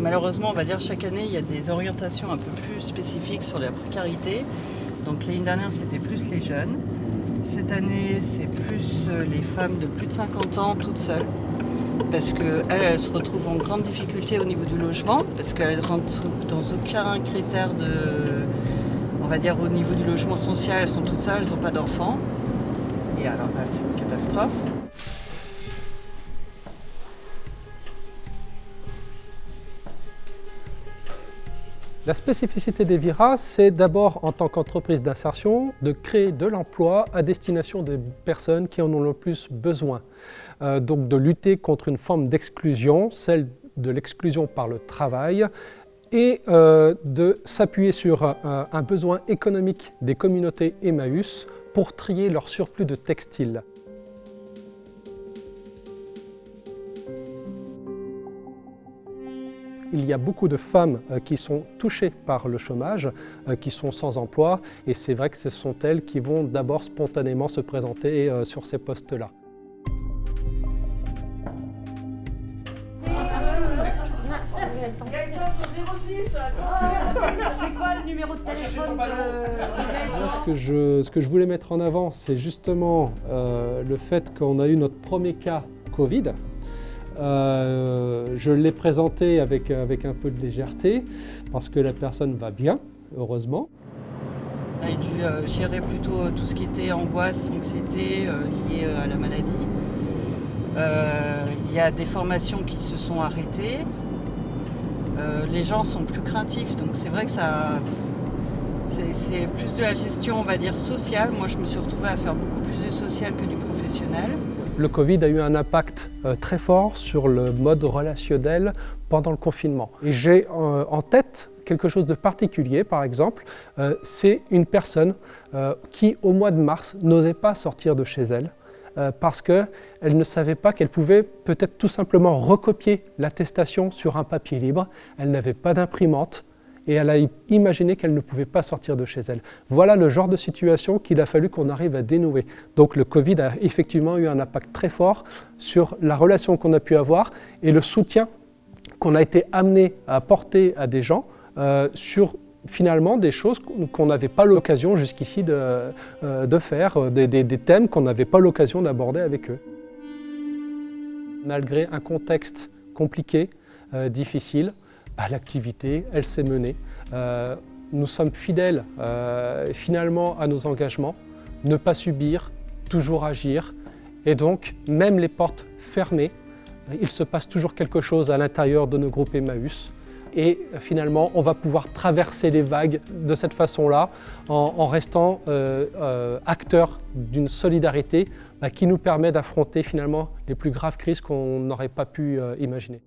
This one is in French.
malheureusement, on va dire chaque année, il y a des orientations un peu plus spécifiques sur la précarité. Donc l'année dernière, c'était plus les jeunes. Cette année, c'est plus les femmes de plus de 50 ans toutes seules. Parce qu'elles se retrouvent en grande difficulté au niveau du logement, parce qu'elles ne rentrent dans aucun critère on va dire au niveau du logement social, elles sont toutes seules, elles n'ont pas d'enfants. Et alors là, c'est une catastrophe. La spécificité des Vira, c'est d'abord, en tant qu'entreprise d'insertion, de créer de l'emploi à destination des personnes qui en ont le plus besoin. Donc de lutter contre une forme d'exclusion, celle de l'exclusion par le travail, et de s'appuyer sur un besoin économique des communautés Emmaüs pour trier leur surplus de textiles. Il y a beaucoup de femmes qui sont touchées par le chômage, qui sont sans emploi, et c'est vrai que ce sont elles qui vont d'abord spontanément se présenter sur ces postes-là. C'est quoi le numéro de téléphone Ce que je voulais mettre en avant, c'est justement le fait qu'on a eu notre premier cas Covid. Je l'ai présenté avec un peu de légèreté parce que la personne va bien, heureusement. On a dû gérer plutôt tout ce qui était angoisse, anxiété liée à la maladie. Il y a des formations qui se sont arrêtées. Les gens sont plus craintifs, donc c'est vrai que c'est plus de la gestion, on va dire, sociale. Moi, je me suis retrouvée à faire beaucoup plus de social que du professionnel. Le Covid a eu un impact très fort sur le mode relationnel pendant le confinement. Et j'ai en tête quelque chose de particulier, par exemple, c'est une personne qui, au mois de mars, n'osait pas sortir de chez elle parce qu'elle ne savait pas qu'elle pouvait peut-être tout simplement recopier l'attestation sur un papier libre. Elle n'avait pas d'imprimante. Et elle a imaginé qu'elle ne pouvait pas sortir de chez elle. Voilà le genre de situation qu'il a fallu qu'on arrive à dénouer. Donc le Covid a effectivement eu un impact très fort sur la relation qu'on a pu avoir et le soutien qu'on a été amené à apporter à des gens sur finalement des choses qu'on n'avait pas l'occasion jusqu'ici de faire, des thèmes qu'on n'avait pas l'occasion d'aborder avec eux. Malgré un contexte compliqué, difficile, l'activité, elle s'est menée. Nous sommes fidèles finalement à nos engagements, ne pas subir, toujours agir. Et donc, même les portes fermées, il se passe toujours quelque chose à l'intérieur de nos groupes Emmaüs. Et finalement, on va pouvoir traverser les vagues de cette façon-là, en restant acteurs d'une solidarité qui nous permet d'affronter finalement les plus graves crises qu'on n'aurait pas pu imaginer.